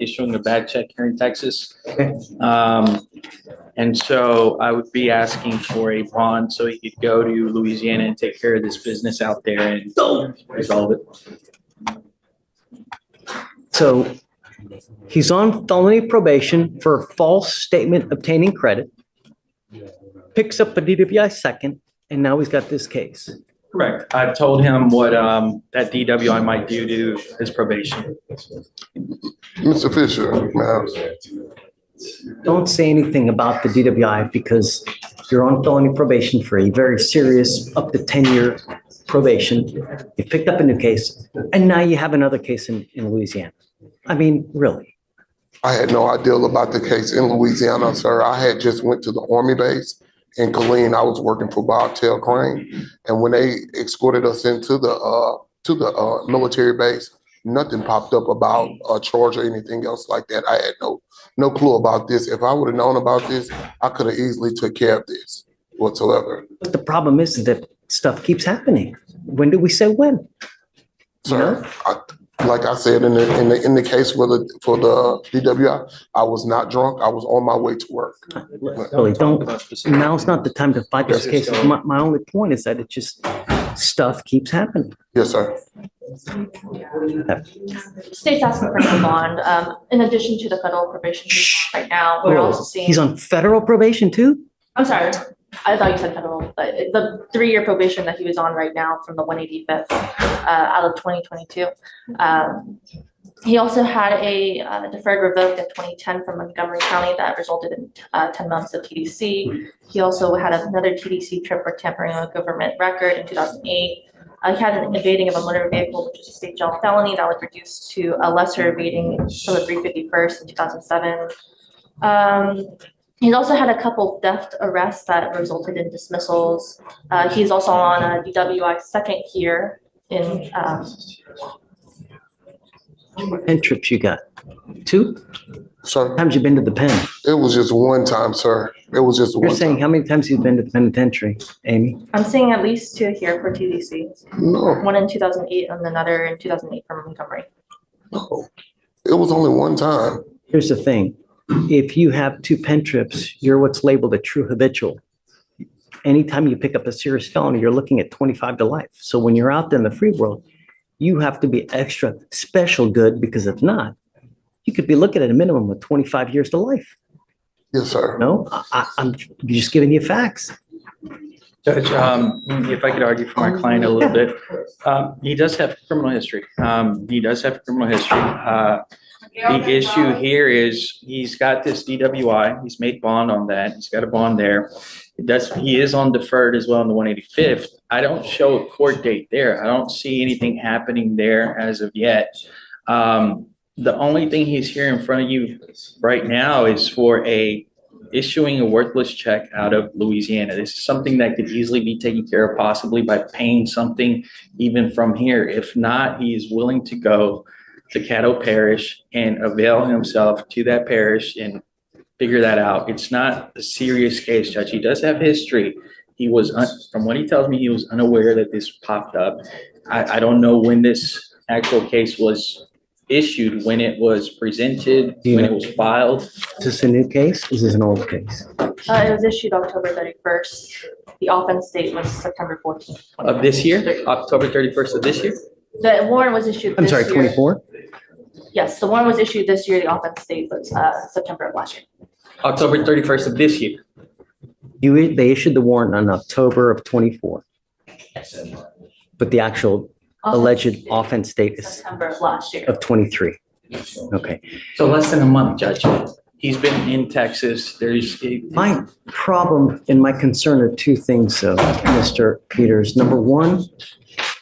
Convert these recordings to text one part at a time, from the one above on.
issuing a bad check here in Texas. And so I would be asking for a bond so he could go to Louisiana and take care of this business out there and resolve it. So he's on felony probation for false statement obtaining credit, picks up a DWI second, and now he's got this case. Correct. I've told him what that DWI might do to his probation. Mr. Fisher, ma'am. Don't say anything about the DWI because you're on felony probation for a very serious up to 10-year probation. You picked up a new case, and now you have another case in Louisiana. I mean, really. I had no idea about the case in Louisiana, sir. I had just went to the Army base in Killeen. I was working for Bobtail Crane, and when they escorted us into the military base, nothing popped up about a charge or anything else like that. I had no clue about this. If I would have known about this, I could have easily took care of this whatsoever. But the problem is that stuff keeps happening. When do we say when? Sir, like I said in the case for the DWI, I was not drunk. I was on my way to work. Really, now's not the time to fight those cases. My only point is that it just, stuff keeps happening. Yes, sir. State's asking for no bond. In addition to the federal probation right now, we're also seeing. He's on federal probation too? I'm sorry, I thought you said federal, but the 3-year probation that he was on right now from the 185th out of 2022. He also had a deferred revoked in 2010 from Montgomery County that resulted in 10 months of TDC. He also had another TDC trip for tampering with government record in 2008. He had an evading of a motor vehicle, which is a state jail felony that was reduced to a lesser evading from the 351st in 2007. He's also had a couple theft arrests that resulted in dismissals. He's also on a DWI second here in. And trips you got? 2? Sir, How times you been to the pen? it was just one time, sir. It was just You're one saying time. how many times you've been to the penitentiary, Amy? I'm seeing at least 2 here for TDC. No, One in 2008 and another in 2008 from Montgomery. no. It was only one time. Here's the thing. If you have 2 pen trips, you're what's labeled a true habitual. Anytime you pick up a serious felony, you're looking at 25 to life. So when you're out there in the free world, you have to be extra special good, because if not, you could be looking at a minimum of 25 years to life. Yes, sir. No, I'm just giving you facts. Judge, if I could argue for my client a little bit, he does have criminal history. The issue here is he's got this DWI. He's made bond on that. He's got a bond there. He is on deferred as well in the 185th. I don't show a court date there. I don't see anything happening there as of yet. The only thing he's here in front of you right now is for issuing a worthless check out of Louisiana. This is something that could easily be taken care of possibly by paying something even from here. If not, he is willing to go to Caddo Parish and avail himself to that parish and figure that out. It's not a serious case, Judge. He does have history. He was, from what he tells me, he was unaware that this popped up. I don't know when this actual case was issued, when it was presented, when it was filed. Is this a new case? Is this an old case? It was issued October 31st. The offense date was September 14th. Of this year? October 31st of this year? The warrant was issued I'm this sorry, year. 24? Yes, the warrant was issued this year. The offense date was September of last year. October 31st of this year. They issued the warrant on October of 24, but the actual alleged offense date is September of last year. of 23. Yes. Okay. So less than a month, Judge. He's been in Texas. My problem and my concern are 2 things, though, Mr. Peters. Number 1,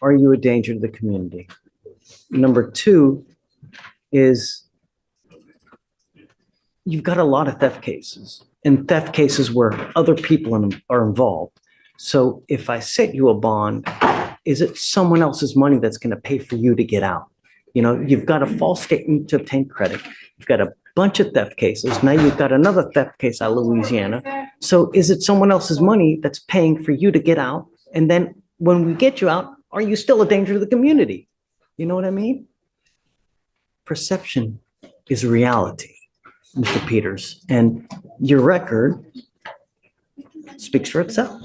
are you a danger to the community? Number 2 is you've got a lot of theft cases, and theft cases where other people are involved. So if I set you a bond, is it someone else's money that's going to pay for you to get out? You know, you've got a false statement to obtain credit. You've got a bunch of theft cases. Now you've got another theft case out of Louisiana. So is it someone else's money that's paying for you to get out? And then when we get you out, are you still a danger to the community? You know what I mean? Perception is reality, Mr. Peters, and your record speaks for itself.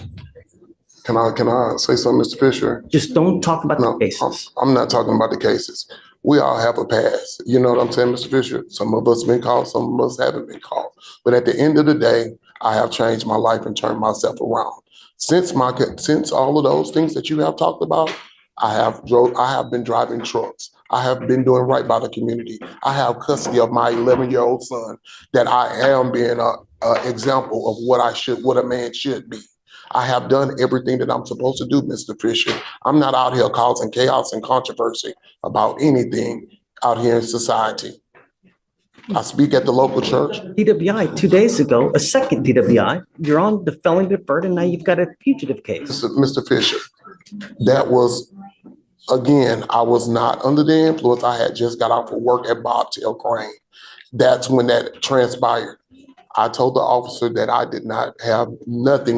Can I say something, Mr. Fisher? Just don't talk about the No, cases. I'm not talking about the cases. We all have a past. You know what I'm saying, Mr. Fisher? Some of us been called, some of us haven't been called. But at the end of the day, I have changed my life and turned myself around. Since all of those things that you have talked about, I have been driving trucks. I have been doing right by the community. I have custody of my 11-year-old son, that I am being a example of what a man should be. I have done everything that I'm supposed to do, Mr. Fisher. I'm not out here causing chaos and controversy about anything out here in society. I speak at the local church. DWI 2 days ago, a second DWI, you're on the felon deferred, and now you've got a fugitive case. Mr. Fisher, that was, again, I was not under the influence. I had just got out for work at Bobtail Crane. That's when that transpired. I told the officer that I did not have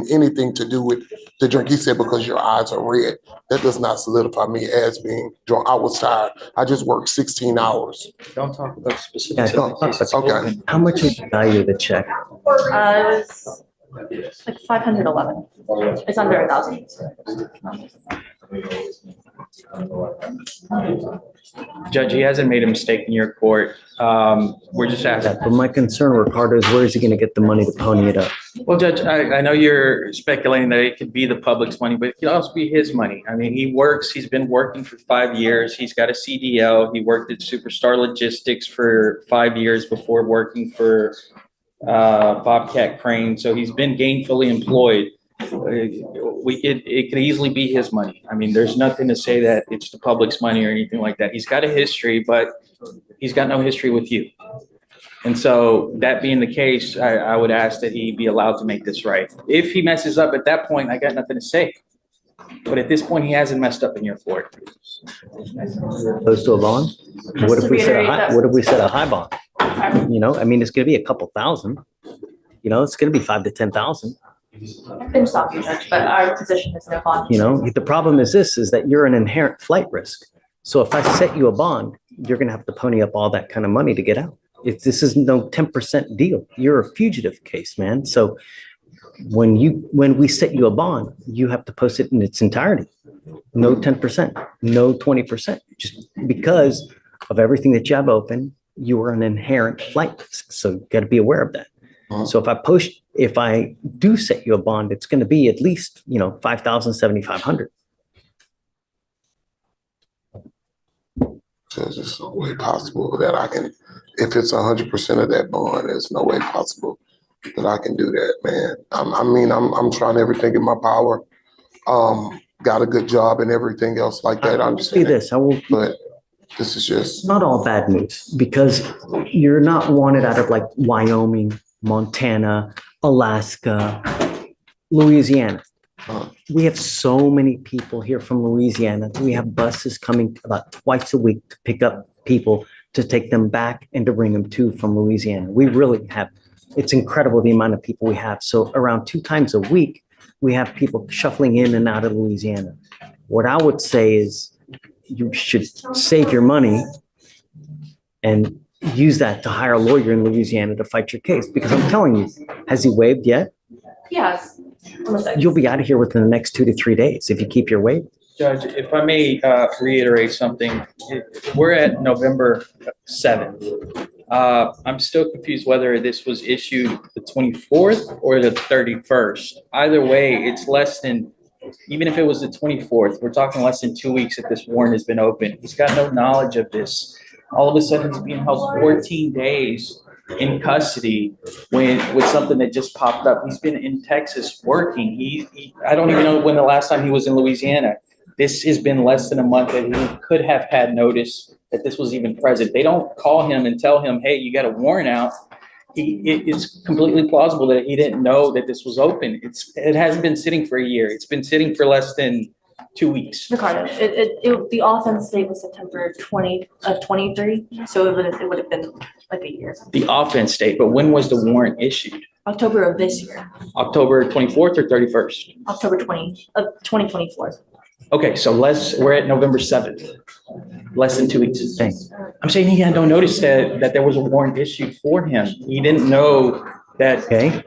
anything to do with the drink. He said, because your eyes are red. That does not solidify me as being drunk. I was tired. I just worked 16 hours. Don't talk about specifics. Yeah, don't talk about Okay. How much is the value of the check? It was like 511. It's under 1,000. Judge, he hasn't made a mistake in your court. We're just asking. But my concern, Ricardo, is where is he going to get the money to pony it up? Well, Judge, I know you're speculating that it could be the public's money, but it could also be his money. I mean, he's been working for 5 years. He's got a CDL. He worked at Superstar Logistics for 5 years before working for Bobcat Crane. So he's been gainfully employed. It could easily be his money. I mean, there's nothing to say that it's the public's money or anything like that. He's got a history, but he's got no history with you. And so that being the case, I would ask that he be allowed to make this right. If he messes up at that point, I got nothing to say. But at this point, he hasn't messed up in your court. Opposed to a bond? What if we set a high bond? You know, I mean, it's going to be a couple thousand. You know, it's going to be 5,000 to 10,000. I can stop you, Judge, but our position is no bond. You know, the problem is that you're an inherent flight risk. So if I set you a bond, you're going to have to pony up all that kind of money to get out. This is no 10% deal. You're a fugitive case, man. So when we set you a bond, you have to post it in its entirety. No 10%, no 20%. Just because of everything that you have open, you are an inherent flight risk. So you got to be aware of that. So if I do set you a bond, it's going to be at least, you know, 5,000, 7,500. There's no way possible that I can, if it's 100% of that bond, there's no way possible that I can do that, man. I'm trying everything in my power. Got a good job and everything else like that. I understand. See this, But this is just not all bad news, because you're not wanted out of like Wyoming, Montana, Alaska, Louisiana. We have so many people here from Louisiana. We have buses coming about twice a week to pick up people to take them back and to bring them from Louisiana. We really have, it's incredible the amount of people we have. So around 2 times a week, we have people shuffling in and out of Louisiana. What I would say is you should save your money and use that to hire a lawyer in Louisiana to fight your case. Because I'm telling you, has he waived yet? Yes. You'll be out of here within the next 2 to 3 days if you keep your waive. Judge, if I may reiterate something, we're at November 7th. I'm still confused whether this was issued the 24th or the 31st. Either way, it's less than, even if it was the 24th, we're talking less than 2 weeks that this warrant has been open. He's got no knowledge of this. All of a sudden, he's being held 14 days in custody with something that just popped up. He's been in Texas working. I don't even know when the last time he was in Louisiana. This has been less than a month that he could have had notice that this was even present. They don't call him and tell him, hey, you got a warrant out. It's completely plausible that he didn't know that this was open. It hasn't been sitting for a year. It's been sitting for less than 2 weeks. Ricardo, the offense date was September 20 of 23, so it would have been like a year. The offense date, but when was the warrant issued? October of this year. October 24th or 31st? October 20 of 2024. Okay, so we're at November 7th, less than 2 weeks. Thanks. I'm saying he had no notice that there was a warrant issued for him. He didn't know that, Okay,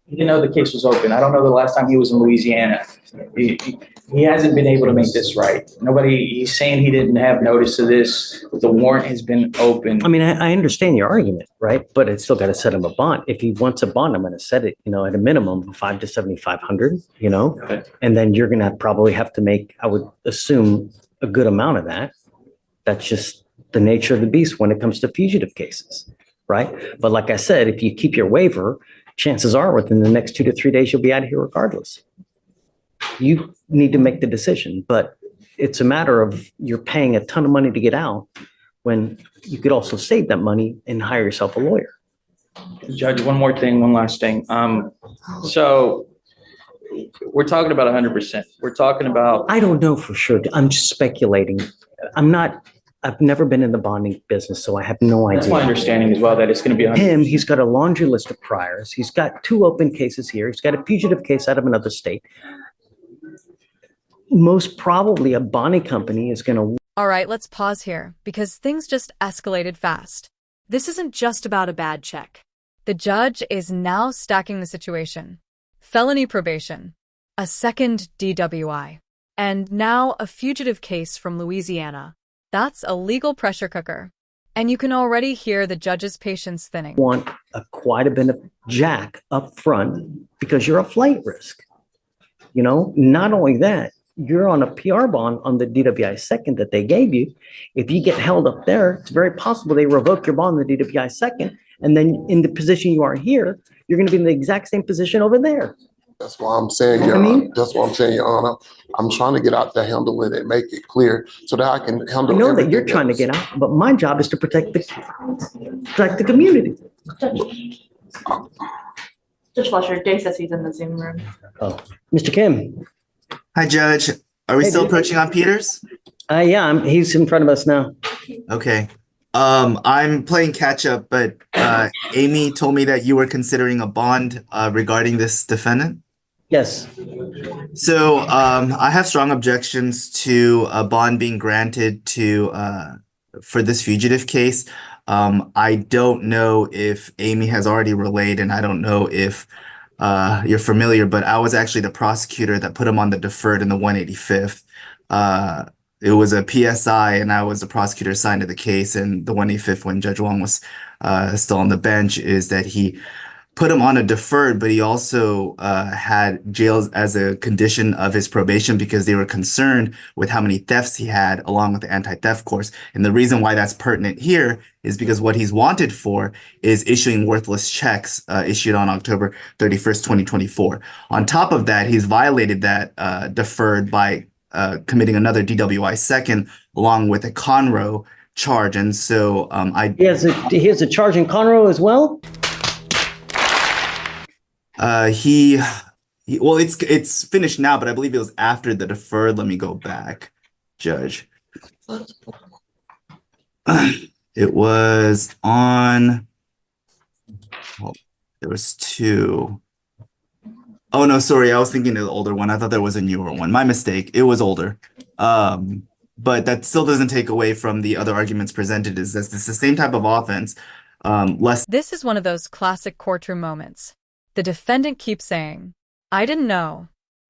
he didn't know the case was open. I don't know the last time he was in Louisiana. He hasn't been able to make this right. He's saying he didn't have notice of this, but the warrant has been open. I mean, I understand your argument, right? But it's still got to set him a bond. If he wants a bond, I'm going to set it, at a minimum of 5 to 7,500, Okay. and then you're going to probably have to make, I would assume, a good amount of that. That's just the nature of the beast when it comes to fugitive cases, right? But like I said, if you keep your waiver, chances are within the next 2 to 3 days, you'll be out of here regardless. You need to make the decision, but it's a matter of you're paying a ton of money to get out when you could also save that money and hire yourself a lawyer. Judge, one last thing. So we're talking about 100%. We're talking about, I don't know for sure. I'm just speculating. I've never been in the bonding business, so I have no that's my idea. understanding as well, that it's going to be 100%. He's got a laundry list of priors. He's got 2 open cases here. He's got a fugitive case out of another state. Most probably a bonding company is going to. All right, let's pause here because things just escalated fast. This isn't just about a bad check. The judge is now stacking the situation. Felony probation, a second DWI, and now a fugitive case from Louisiana. That's a legal pressure cooker. And you can already hear the judge's patience thinning. Want quite a bit of jack up front because you're a flight risk. Not only that, you're on a PR bond on the DWI second that they gave you. If you get held up there, it's very possible they revoke your bond on the DWI second. And then in the position you are here, you're going to be in the exact same position over there. That's why I'm saying, Your Honor. That's why I'm saying, Your Honor. I'm trying to get out to handle it and make it clear so that I can handle. I know that you're trying to get out, but my job is to protect the community. Judge Fletcher, Jay says he's in the Zoom room. Oh, Mr. Kim. Hi, Judge. Are we Hey, still dude. approaching on Peters? Yeah, he's in front of us now. Okay. I'm playing catch up, but Amy told me that you were considering a bond regarding this defendant. Yes. So I have strong objections to a bond being granted for this fugitive case. I don't know if Amy has already relayed, and I don't know if you're familiar, but I was actually the prosecutor that put him on the deferred in the 185th. It was a PSI, and I was the prosecutor assigned to the case. And the 185th, when Judge Wong was still on the bench, is that he put him on a deferred, but he also had jails as a condition of his probation because they were concerned with how many thefts he had along with the anti-theft course. And the reason why that's pertinent here is because what he's wanted for is issuing worthless checks issued on October 31st, 2024. On top of that, he's violated that deferred by committing another DWI second along with a Conroe charge. And so He has a charge in Conroe as well? Well, it's finished now, but I believe it was after the deferred. Let me go back, Judge. It was on, well, there was 2. Oh, no, sorry. I was thinking of the older one. I thought there was a newer one. My mistake. It was older. But that still doesn't take away from the other arguments presented, is that it's the same type of offense, less. This is one of those classic courtroom moments. The defendant keeps saying, I didn't know.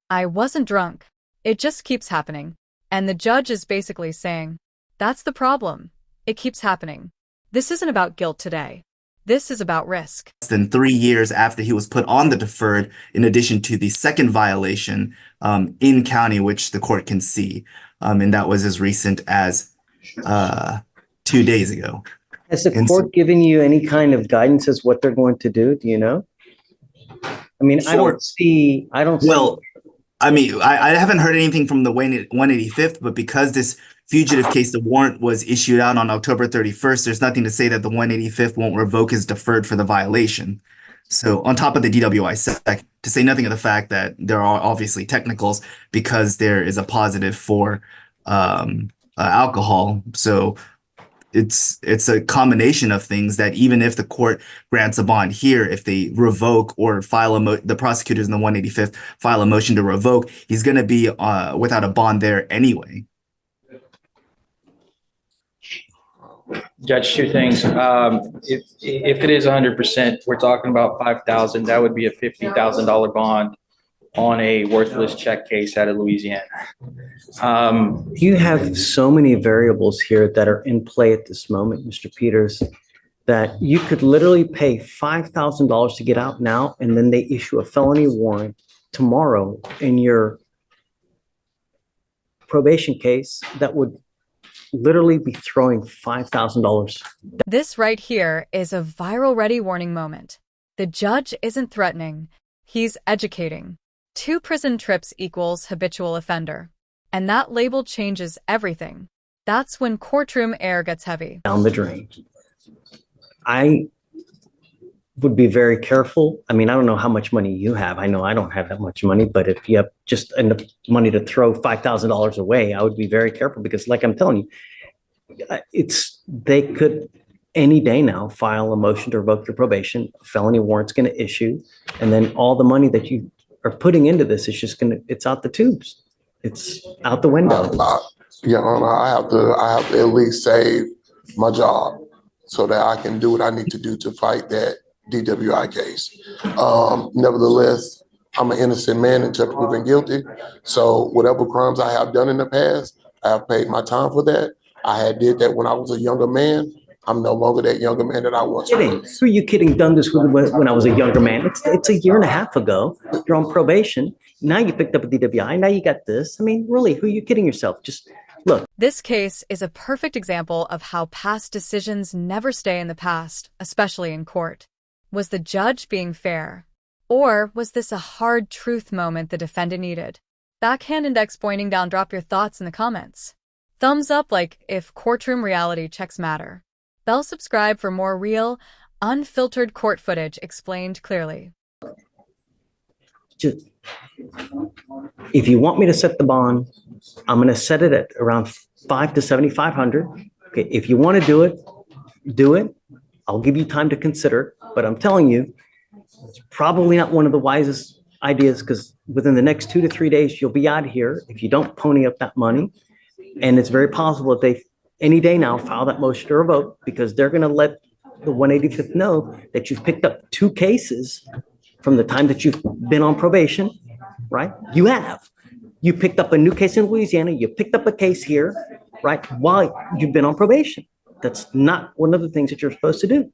I wasn't drunk. It just keeps happening. And the judge is basically saying, that's the problem. It keeps happening. This isn't about guilt today. This is about risk. Than 3 years after he was put on the deferred, in addition to the second violation in county, which the court can see. And that was as recent as 2 days ago. Has the court given you any kind of guidance as what they're going to do? Do you know? I mean, I don't see. Well, I mean, I haven't heard anything from the 185th, but because this fugitive case, the warrant was issued out on October 31st, there's nothing to say that the 185th won't revoke his deferred for the violation. So on top of the DWI sec, to say nothing of the fact that there are obviously technicals because there is a positive for alcohol. So it's a combination of things that even if the court grants a bond here, if they revoke or file the prosecutors in the 185th file a motion to revoke, he's going to be without a bond there anyway. Judge, two things. If it is 100%, we're talking about 5,000. That would be a $50,000 bond on a worthless check case out of Louisiana. You have so many variables here that are in play at this moment, Mr. Peters, that you could literally pay $5,000 to get out now, and then they issue a felony warrant tomorrow in your probation case that would literally be throwing $5,000. This right here is a viral-ready warning moment. The judge isn't threatening, he's educating. 2 prison trips equals habitual offender. And that label changes everything. That's when courtroom air gets heavy. Down the drain. I would be very careful. I mean, I don't know how much money you have. I know I don't have that much money, but if you have just enough money to throw $5,000 away, I would be very careful because like I'm telling you, they could any day now file a motion to revoke your probation, a felony warrant's going to issue, and then all the money that you are putting into this is just it's out the tubes. It's out the window. Your Honor, I have to at least save my job so that I can do what I need to do to fight that DWI case. Nevertheless, I'm an innocent man until proven guilty. So whatever crimes I have done in the past, I have paid my time for that. I had did that when I was a younger man. I'm no longer that younger man that I was. Kidding? Who are you kidding? Done this when I was a younger man. It's a year and a half ago. You're on probation. Now you picked up a DWI. Now you got this. I mean, really, who are you kidding yourself? Just look. This case is a perfect example of how past decisions never stay in the past, especially in court. Was the judge being fair? Or was this a hard truth moment the defendant needed? Backhand index pointing down, drop your thoughts in the comments. Thumbs up like if courtroom reality checks matter. Bell subscribe for more real, unfiltered court footage explained clearly. Just, if you want me to set the bond, I'm going to set it at around $500 to $7,500. Okay, if you want to do it, do it. I'll give you time to consider, but I'm telling you, it's probably not one of the wisest ideas because within the next 2 to 3 days, you'll be out of here if you don't pony up that money. And it's very possible that they any day now file that motion to revoke because they're going to let the 185th know that you've picked up 2 cases from the time that you've been on probation, right? You have. You picked up a new case in Louisiana. You picked up a case here, right? While you've been on probation. That's not one of the things that you're supposed to do.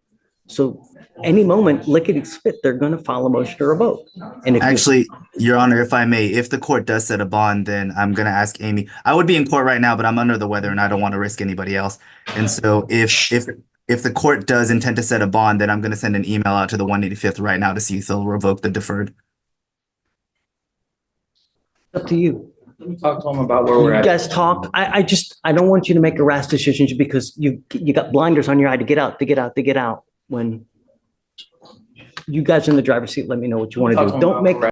So any moment, lickety spit, they're going to file a motion to revoke. And if actually, Your Honor, if I may, if the court does set a bond, then I'm going to ask Amy. I would be in court right now, but I'm under the weather and I don't want to risk anybody else. And so if the court does intend to set a bond, then I'm going to send an email out to the 185th right now to see if they'll revoke the deferred. Up to you. Talk to them about where we're You at. guys talk. I don't want you to make a rash decision just because you got blinders on your eye to get out. When you guys are in the driver's seat, let me know what you want to do. Don't make